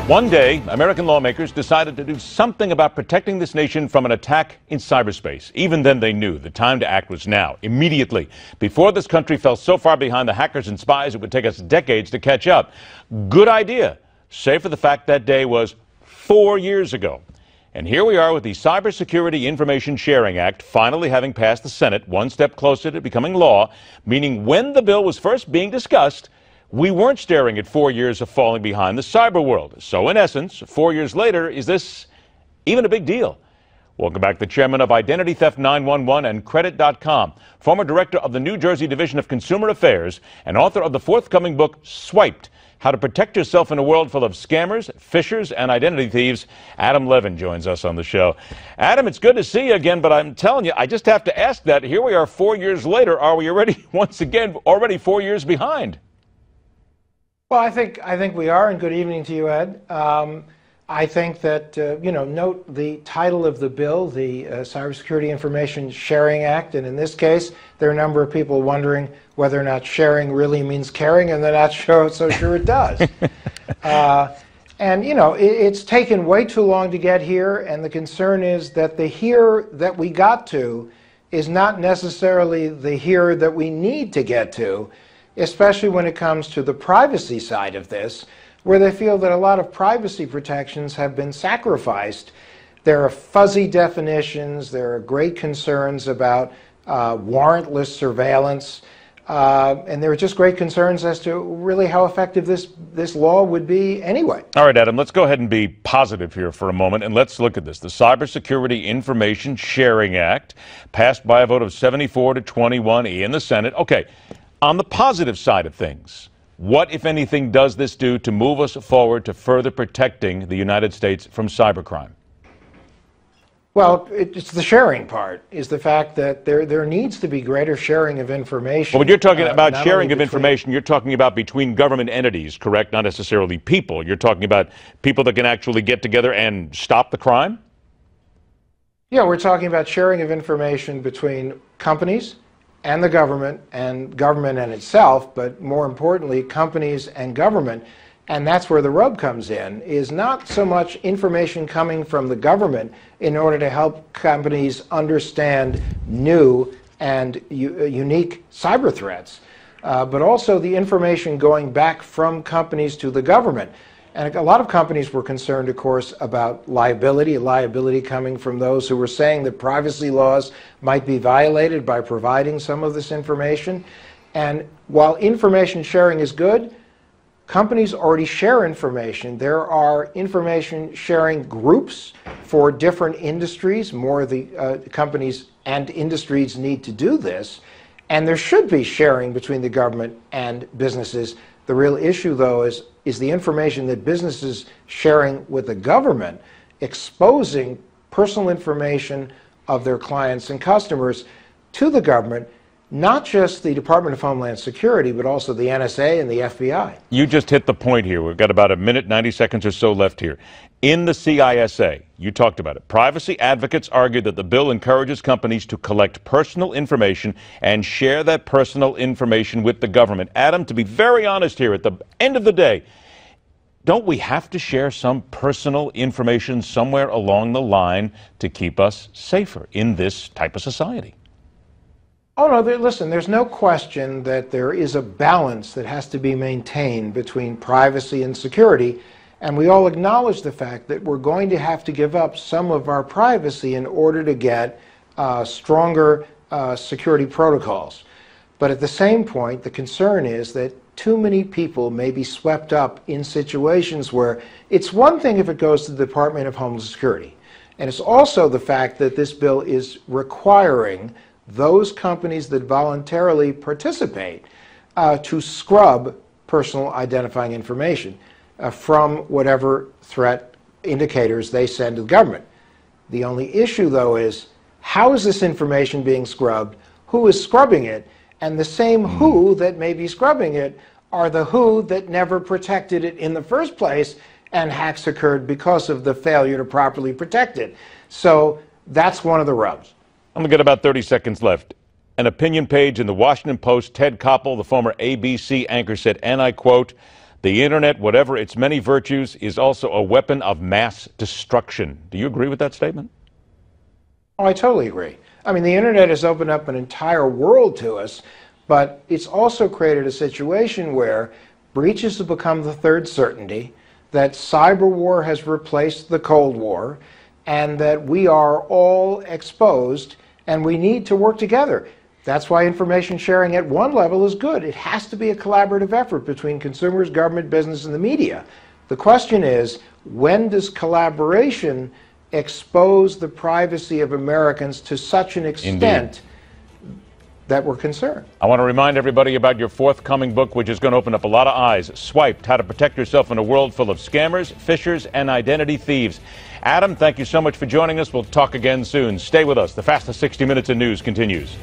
One day, American lawmakers decided to do something about protecting this nation from an attack in cyberspace. Even then, they knew the time to act was now, immediately, before this country fell so far behind the hackers and spies it would take us decades to catch up. Good idea, save for the fact that day was 4 years ago. And here we are with the Cybersecurity Information Sharing Act finally having passed the Senate, one step closer to becoming law, meaning when the bill was first being discussed, we weren't staring at 4 years of falling behind the cyber world. So in essence, 4 years later, is this even a big deal? Welcome back, the chairman of Identity Theft 911 and Credit.com, former director of the New Jersey Division of Consumer Affairs, and author of the forthcoming book, Swiped: How to Protect Yourself in a World Full of Scammers, Phishers, and Identity Thieves. Adam Levin joins us on the show. Adam, it's good to see you again, but I'm telling you, I just have to ask that. Here we are 4 years later. Are we already, once again, already 4 years behind? Well, I think we are, and good evening to you, Ed. I think that, note the title of the bill, the Cybersecurity Information Sharing Act, and in this case, there are a number of people wondering whether or not sharing really means caring, and they're not so sure it does. It's taken way too long to get here, and the concern is that the here that we got to is not necessarily the here that we need to get to, especially when it comes to the privacy side of this, where they feel that a lot of privacy protections have been sacrificed. There are fuzzy definitions, there are great concerns about warrantless surveillance, and there are just great concerns as to really how effective this law would be anyway. All right, Adam, let's go ahead and be positive here for a moment, and let's look at this. The Cybersecurity Information Sharing Act, passed by a vote of 74 to 21 in the Senate. Okay. On the positive side of things, what, if anything, does this do to move us forward to further protecting the United States from cybercrime? Well, it's the sharing part, is the fact that there needs to be greater sharing of information. Well, when you're talking about sharing of information, you're talking about between government entities, correct? Not necessarily people. You're talking about people that can actually get together and stop the crime? Yeah, we're talking about sharing of information between companies and the government and itself, but more importantly, companies and government. And that's where the rub comes in, is not so much information coming from the government in order to help companies understand new and unique cyber threats, but also the information going back from companies to the government. And a lot of companies were concerned, of course, about liability coming from those who were saying that privacy laws might be violated by providing some of this information. And while information sharing is good, companies already share information. There are information sharing groups for different industries. More of the companies and industries need to do this. And there should be sharing between the government and businesses. The real issue, though, is the information that businesses sharing with the government, exposing personal information of their clients and customers to the government, not just the Department of Homeland Security, but also the NSA and the FBI. You just hit the point here. We've got about a minute, 90 seconds or so left here. In the CISA, you talked about it. Privacy advocates argue that the bill encourages companies to collect personal information and share that personal information with the government. Adam, to be very honest here, at the end of the day, don't we have to share some personal information somewhere along the line to keep us safer in this type of society? Oh, no, listen, there's no question that there is a balance that has to be maintained between privacy and security. And we all acknowledge the fact that we're going to have to give up some of our privacy in order to get stronger security protocols. But at the same point, the concern is that too many people may be swept up in situations where it's one thing if it goes to the Department of Homeland Security. And it's also the fact that this bill is requiring those companies that voluntarily participate to scrub personal identifying information from whatever threat indicators they send to the government. The only issue, though, is how is this information being scrubbed? Who is scrubbing it? And the same who that may be scrubbing it are the who that never protected it in the first place, and hacks occurred because of the failure to properly protect it. So that's one of the rubs. I'm going to get about 30 seconds left. An opinion page in the Washington Post, Ted Koppel, the former ABC anchor, said, and I quote, The internet, whatever its many virtues, is also a weapon of mass destruction. Do you agree with that statement? Oh, I totally agree. I mean, the internet has opened up an entire world to us, but it's also created a situation where breaches have become the third certainty, that cyber war has replaced the Cold War, and that we are all exposed, and we need to work together. That's why information sharing at one level is good. It has to be a collaborative effort between consumers, government, business, and the media. The question is, when does collaboration expose the privacy of Americans to such an extent that we're concerned? I want to remind everybody about your forthcoming book, which is going to open up a lot of eyes. Swiped: How to Protect Yourself in a World Full of Scammers, Phishers, and Identity Thieves. Adam, thank you so much for joining us. We'll talk again soon. Stay with us. The fastest 60 minutes in news continues.